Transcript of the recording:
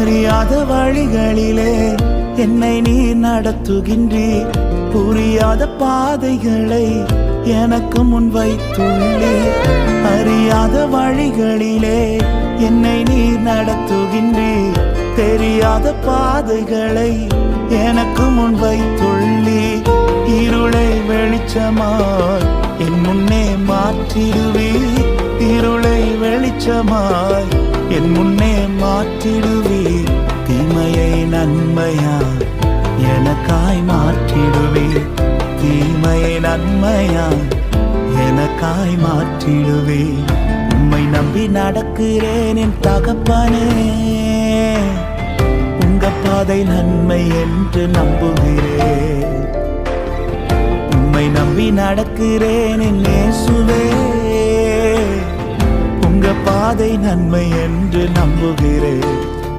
அறியாத வழிகளிலே என்னை நீர் நடத்துகின்றீர். புரியாத பாதைகளை எனக்கு முன் வைத்துள்ளீர். அறியாத வழிகளிலே என்னை நீர் நடத்துகின்றீர். தெரியாத பாதைகளை எனக்கு முன் வைத்துள்ளீர். இருளை வெளிச்சமாய் என் முன்னே மாற்றிடுவீர். இருளை வெளிச்சமாய் என் முன்னே மாற்றிடுவீர். தீமையை நன்மையாய் எனக்காய் மாற்றிடுவீர். தீமையை நன்மையாய் எனக்காய் மாற்றிடுவீர். உம்மை நம்பி நடக்கிறேன் என் தகப்பனே. உங்க பாதை நன்மை என்று நம்புகிறேன். உம்மை நம்பி நடக்கிறேன் என் இயேசுவே. உங்க பாதை நன்மை என்று நம்புகிறேன்.